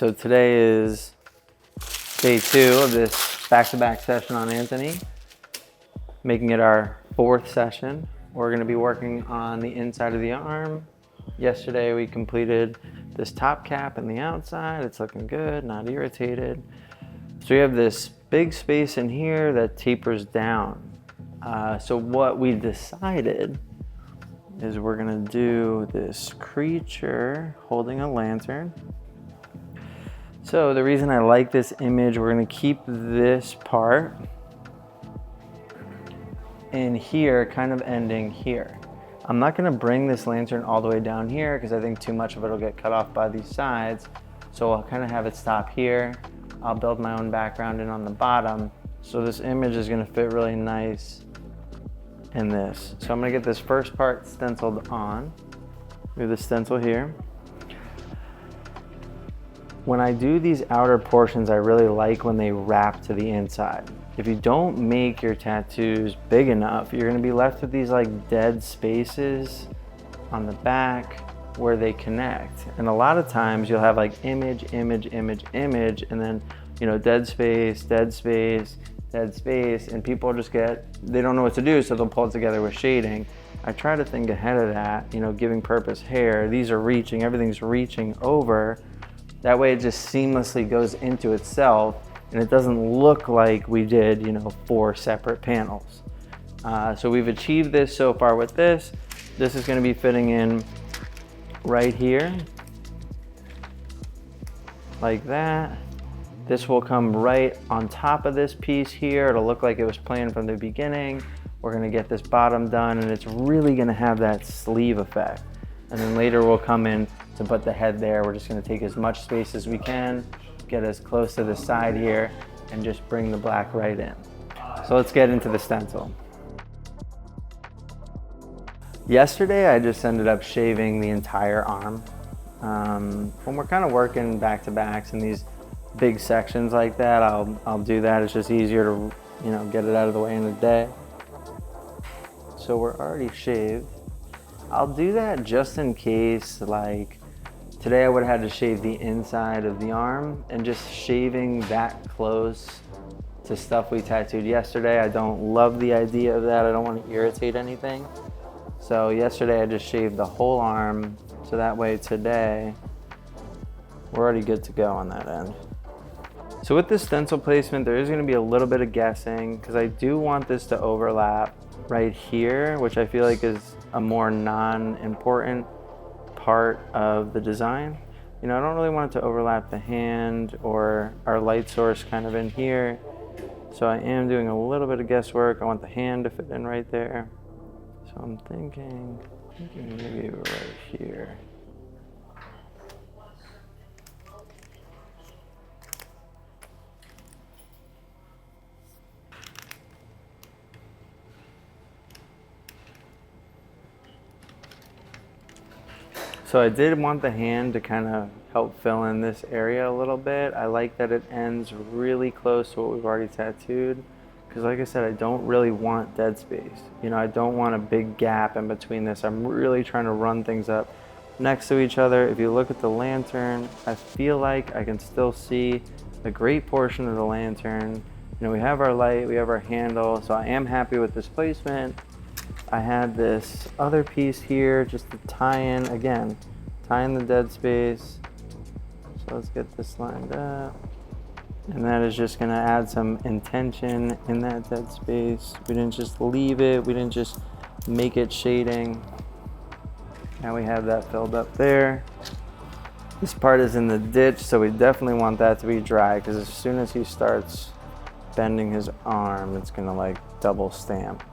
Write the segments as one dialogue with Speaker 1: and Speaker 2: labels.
Speaker 1: So today is day 2 of this back-to-back session on Anthony, making it our 4th session. We're going to be working on the inside of the arm. Yesterday we completed this top cap and the outside. It's looking good, not irritated. So we have this big space in here that tapers down. So what we decided is we're going to do this creature holding a lantern. So the reason I like this image, we're going to keep this part in here, kind of ending here. I'm not going to bring this lantern all the way down here because I think too much of it will get cut off by these sides. So I'll kind of have it stop here. I'll build my own background in on the bottom. So this image is going to fit really nice in this. So I'm going to get this first part stenciled on. Do the stencil here. When I do these outer portions, I really like when they wrap to the inside. If you don't make your tattoos big enough, you're gonna be left with these like dead spaces on the back where they connect. And a lot of times you'll have like image, image, image, image, and then, you know, dead space, dead space, dead space, and people just they don't know what to do, so they'll pull it together with shading. I try to think ahead of that, you know, giving purpose hair. These are reaching, everything's reaching over. That way it just seamlessly goes into itself and it doesn't look like we did, you know, 4 separate panels. So we've achieved this so far with this. This is gonna be fitting in right here, like that. This will come right on top of this piece here. It'll look like it was planned from the beginning. We're gonna get this bottom done and it's really gonna have that sleeve effect. And then later we'll come in to put the head there. We're just gonna take as much space as we can, get as close to the side here, and just bring the black right in. So let's get into the stencil. Yesterday I just ended up shaving the entire arm. When we're kind of working back-to-backs in these big sections like that, I'll do that. It's just easier to, you know, get it out of the way in a day. So we're already shaved. I'll do that just in case, like today I would have had to shave the inside of the arm, and just shaving that close to stuff we tattooed yesterday, I don't love the idea of that. I don't want to irritate anything. So yesterday I just shaved the whole arm, so that way today we're already good to go on that end. So with this stencil placement, there is going to be a little bit of guessing because I do want this to overlap right here, which I feel like is a more non-important part of the design. You know, I don't really want it to overlap the hand or our light source kind of in here. So I am doing a little bit of guesswork. I want the hand to fit in right there. So I'm thinking maybe right here. So I did want the hand to kind of help fill in this area a little bit. I like that it ends really close to what we've already tattooed, because like I said, I don't really want dead space. You know, I don't want a big gap in between this. I'm really trying to run things up next to each other. If you look at the lantern, I feel like I can still see a great portion of the lantern. You know, we have our light, we have our handle, so I am happy with this placement. I had this other piece here just to tie in, again, tie in the dead space. So let's get this lined up. And that is just gonna add some intention in that dead space. We didn't just leave it, we didn't just make it shading. Now we have that filled up there. This part is in the ditch, so we definitely want that to be dry, because as soon as he starts bending his arm, it's gonna like double stamp.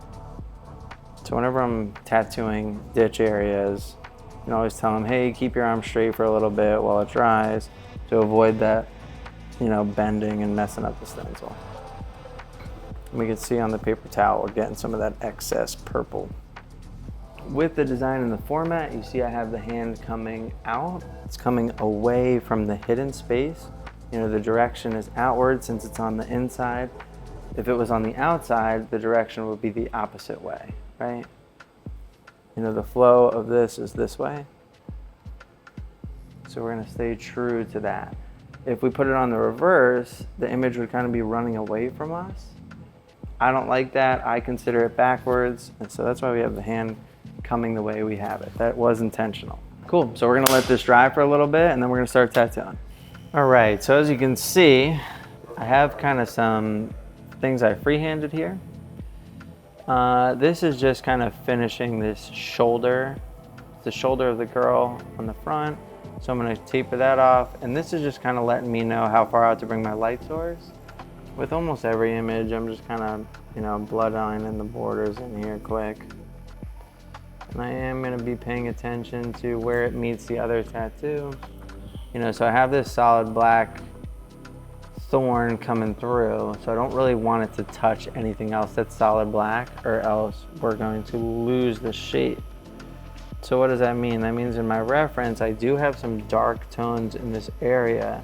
Speaker 1: So whenever I'm tattooing ditch areas, you can always tell them, hey, keep your arm straight for a little bit while it dries to avoid that, you know, bending and messing up the stencil. And we can see on the paper towel, we're getting some of that excess purple. With the design and the format, you see I have the hand coming out. It's coming away from the hidden space. You know, the direction is outward since it's on the inside. If it was on the outside, the direction would be the opposite way, right? You know, the flow of this is this way. So we're gonna stay true to that. if we put it on the reverse, the image would kind of be running away from us. I don't like that. I consider it backwards, and so that's why we have the hand coming the way we have it. That was intentional. Cool, so we're gonna let this dry for a little bit, and then we're gonna start tattooing. All right, so as you can see, I have kind of some things I freehanded here. This is just kind of finishing this shoulder, the shoulder of the girl on the front. So I'm gonna taper that off, and this is just kind of letting me know how far out to bring my light source. With almost every image, I'm just kind of, you know, bloodlining the borders in here quick. And I am gonna be paying attention to where it meets the other tattoo. You know, so I have this solid black thorn coming through, so I don't really want it to touch anything else that's solid black, or else we're going to lose the shape. So what does that mean? That means in my reference, I do have some dark tones in this area.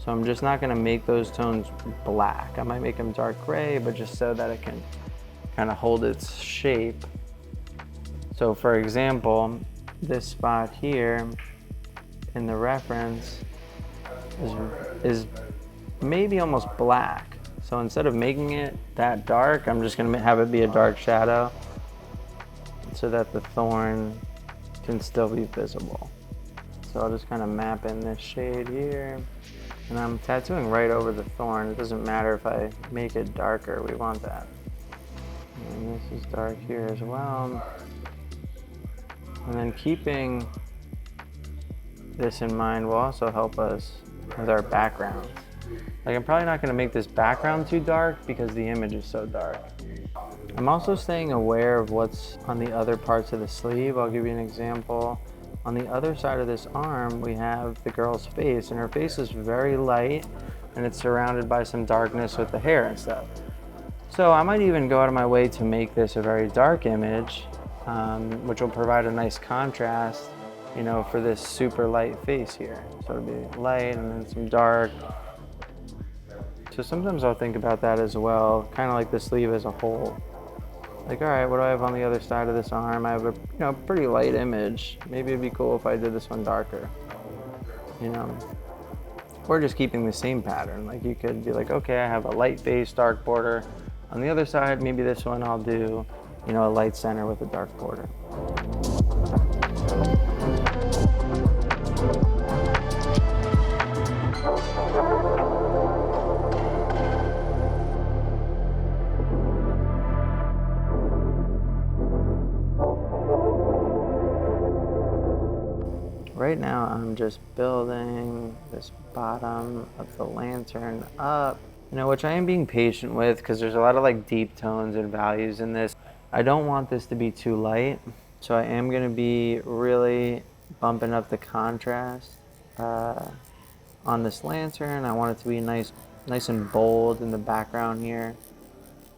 Speaker 1: So I'm just not gonna make those tones black. I might make them dark gray, but just so that it can kind of hold its shape. So for example, this spot here in the reference is maybe almost black. So instead of making it that dark, I'm just gonna have it be a dark shadow so that the thorn can still be visible. So I'll just kind of map in this shade here. And I'm tattooing right over the thorn. It doesn't matter if I make it darker, we want that. And this is dark here as well. And then keeping this in mind will also help us with our backgrounds. Like, I'm probably not gonna make this background too dark because the image is so dark. I'm also staying aware of what's on the other parts of the sleeve. I'll give you an example. On the other side of this arm, we have the girl's face, and her face is very light, and it's surrounded by some darkness with the hair and stuff. So I might even go out of my way to make this a very dark image, which will provide a nice contrast, you know, for this super light face here. So it'll be light and then some dark. So sometimes I'll think about that as well, kind of like the sleeve as a whole. Like, all right, what do I have on the other side of this arm? I have a, you know, pretty light image. Maybe it'd be cool if I did this one darker, you know? Or just keeping the same pattern. Like, you could be like, okay, I have a light face, dark border. On the other side, maybe this one I'll do, you know, a light center with a dark border. Right now, I'm just building this bottom of the lantern up, you know, which I am being patient with because there's a lot of like deep tones and values in this. I don't want this to be too light, so I am going to be really bumping up the contrast on this lantern. I want it to be nice and bold in the background here.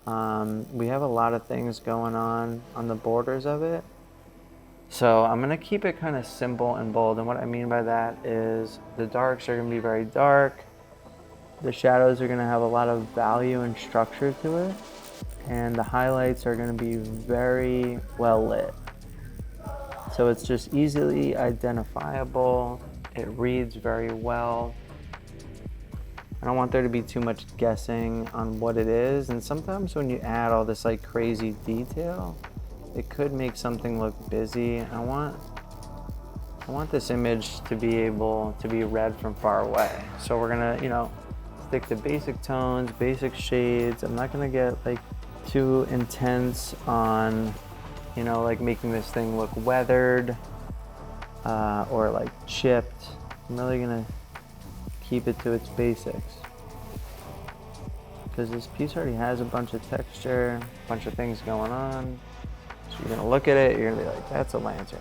Speaker 1: We have a lot of things going on the borders of it. So I'm gonna keep it kind of simple and bold, and what I mean by that is the darks are gonna be very dark, the shadows are gonna have a lot of value and structure to it, and the highlights are gonna be very well lit. So it's just easily identifiable, it reads very well. I don't want there to be too much guessing on what it is, and sometimes when you add all this like crazy detail, it could make something look busy. I want this image to be able to be read from far away. So we're gonna, you know, stick to basic tones, basic shades. I'm not gonna get like too intense on, you know, like making this thing look weathered or like chipped. I'm really gonna keep it to its basics. Because this piece already has a bunch of texture, a bunch of things going on. So you're gonna look at it, you're gonna be like, that's a lantern.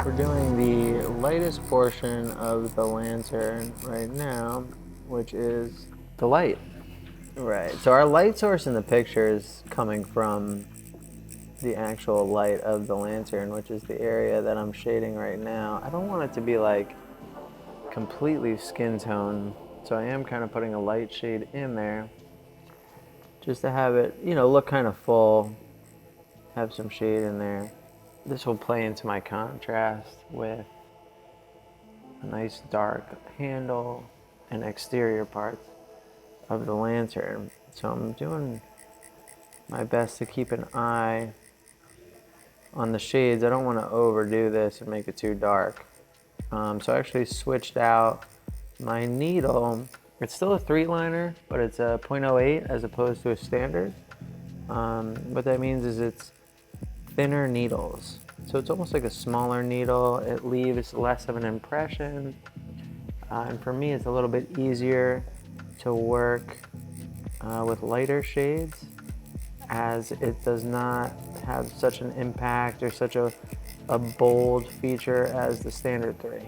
Speaker 1: We're doing the lightest portion of the lantern right now, which is the light. Right, so our light source in the picture is coming from the actual light of the lantern, which is the area that I'm shading right now. I don't want it to be like completely skin tone. So I am kind of putting a light shade in there just to have it, you know, look kind of full, have some shade in there. This will play into my contrast with a nice dark handle and exterior parts of the lantern. So I'm doing my best to keep an eye on the shades. I don't want to overdo this and make it too dark. So I actually switched out my needle. It's still a 3-liner, but it's a 0.08 as opposed to a standard. What that means is it's thinner needles. So it's almost like a smaller needle. It leaves less of an impression. And for me, it's a little bit easier to work with lighter shades, as it does not have such an impact or such a bold feature as the standard 3.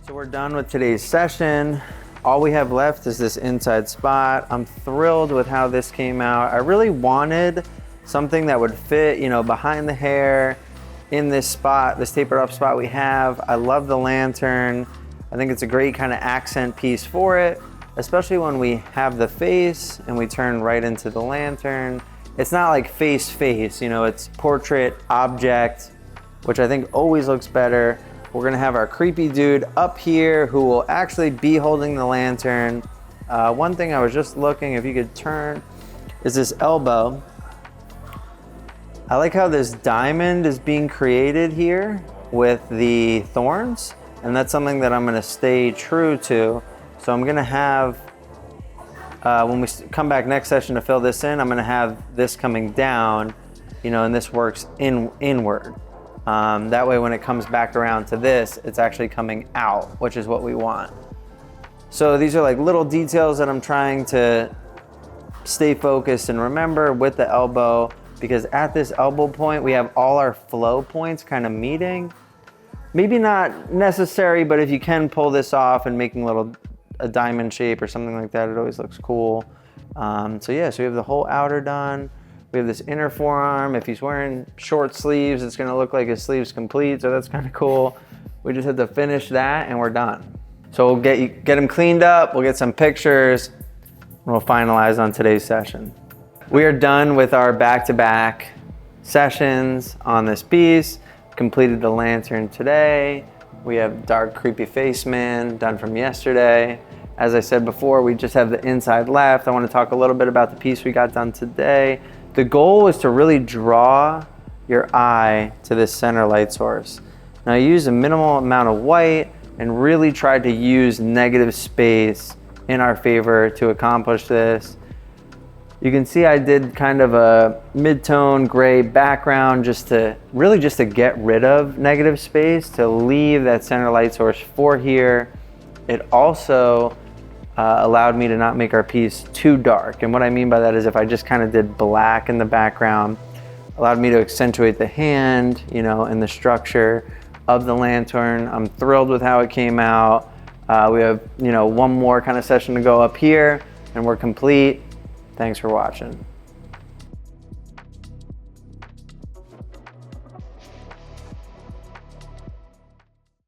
Speaker 1: So we're done with today's session. All we have left is this inside spot. I'm thrilled with how this came out. I really wanted something that would fit, you know, behind the hair in this spot, this tapered up spot we have. I love the lantern. I think it's a great kind of accent piece for it, especially when we have the face and we turn right into the lantern. It's not like face, you know, it's portrait, object, which I think always looks better. We're gonna have our creepy dude up here who will actually be holding the lantern. One thing I was just looking, if you could turn, is this elbow. I like how this diamond is being created here with the thorns, and that's something that I'm gonna stay true to. So I'm gonna have, when we come back next session to fill this in, I'm gonna have this coming down, you know, and this works inward. That way when it comes back around to this, it's actually coming out, which is what we want. So these are like little details that I'm trying to stay focused and remember with the elbow, because at this elbow point, we have all our flow points kind of meeting. Maybe not necessary, but if you can pull this off and making a diamond shape or something like that, it always looks cool. So yeah, so we have the whole outer done. We have this inner forearm. If he's wearing short sleeves, it's gonna look like his sleeve's complete, so that's kind of cool. We just had to finish that and we're done. So we'll get him cleaned up, we'll get some pictures, and we'll finalize on today's session. We are done with our back-to-back sessions on this piece. Completed the lantern today. We have dark creepy face man done from yesterday. As I said before, we just have the inside left. I want to talk a little bit about the piece we got done today. The goal was to really draw your eye to this center light source. Now I used a minimal amount of white and really tried to use negative space in our favor to accomplish this. You can see I did kind of a mid-tone gray background just to get rid of negative space, to leave that center light source for here. It also allowed me to not make our piece too dark. And what I mean by that is if I just kind of did black in the background, allowed me to accentuate the hand, you know, and the structure of the lantern. I'm thrilled with how it came out. We have, you know, one more kind of session to go up here and we're complete. Thanks for watching.